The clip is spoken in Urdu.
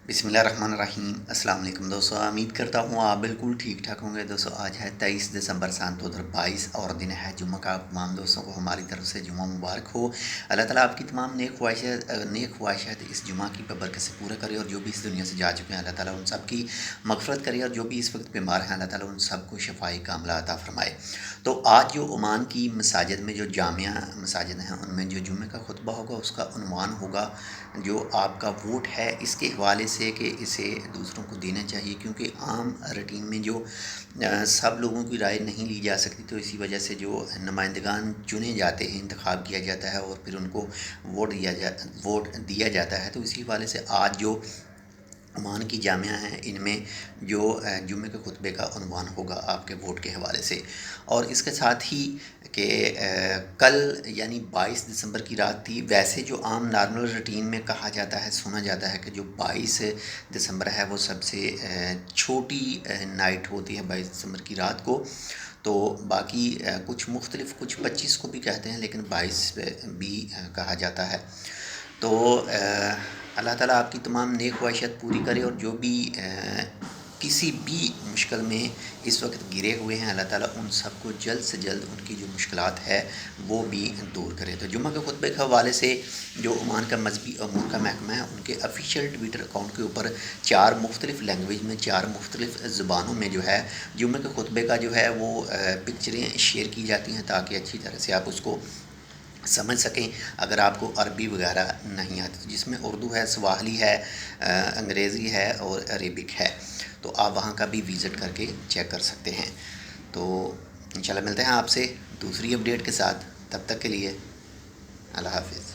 بسم اللہ الرحمن الرحیم۔ السلام علیکم دوستو، امید کرتا ہوں آپ بالکل ٹھیک ٹھاک ہوں گے۔ دوستو آج ہے 23 دسمبر سن 2022 اور دن ہے جمعہ کا۔ تمام دوستوں کو ہماری طرف سے جمعہ مبارک ہو۔ اللہ تعالیٰ آپ کی تمام نیک خواہشات اس جمعہ کی برکت سے پورا کرے، اور جو بھی اس دنیا سے جا چکے ہیں اللہ تعالیٰ ان سب کی مغفرت کرے، اور جو بھی اس وقت بیمار ہیں اللہ تعالیٰ ان سب کو شفائی کاملہ عطا فرمائے۔ تو آج جو عمان کی مساجد میں جو جامعہ مساجد ہیں ان میں جو جمعہ کا خطبہ ہوگا اس کا عنوان ہوگا جو آپ کا ووٹ ہے اس کے حوالے سے کہ اسے دوسروں کو دینا چاہیے، کیونکہ عام روٹین میں جو سب لوگوں کی رائے نہیں لی جا سکتی، تو اسی وجہ سے جو نمائندگان چنے جاتے ہیں، انتخاب کیا جاتا ہے اور پھر ان کو ووٹ دیا جاتا ہے، تو اسی حوالے سے آج جو عمان کی جامعہ ہیں ان میں جو جمعے کے خطبے کا عنوان ہوگا آپ کے ووٹ کے حوالے سے۔ اور اس کے ساتھ ہی کہ کل یعنی 22 دسمبر کی رات تھی، ویسے جو عام نارمل روٹین میں کہا جاتا ہے، سنا جاتا ہے کہ جو 22 دسمبر ہے وہ سب سے چھوٹی نائٹ ہوتی ہے 22 دسمبر کی رات کو، تو باقی کچھ مختلف کچھ 25 کو بھی کہتے ہیں لیکن 22 بھی کہا جاتا ہے۔ تو اللہ تعالیٰ آپ کی تمام نیک خواہشات پوری کرے، اور جو بھی کسی بھی مشکل میں اس وقت گرے ہوئے ہیں اللہ تعالیٰ ان سب کو جلد سے جلد ان کی جو مشکلات ہے وہ بھی دور کرے۔ تو جمعہ کے خطبے کے حوالے سے جو عمان کا مذہبی امور کا محکمہ ہے ان کے آفیشیل ٹویٹر اکاؤنٹ کے اوپر 4 مختلف لینگویج میں 4 مختلف زبانوں میں جو ہے جمعہ کے خطبے کا جو ہے وہ پکچریں شیئر کی جاتی ہیں تاکہ اچھی طرح سے آپ اس کو سمجھ سکیں اگر آپ کو عربی وغیرہ نہیں آتی، جس میں اردو ہے، سواحلی ہے، انگریزی ہے اور عربک ہے، تو آپ وہاں کا بھی وزٹ کر کے چیک کر سکتے ہیں۔ تو انشاءاللہ ملتے ہیں آپ سے دوسری اپڈیٹ کے ساتھ، تب تک کے لیے اللہ حافظ۔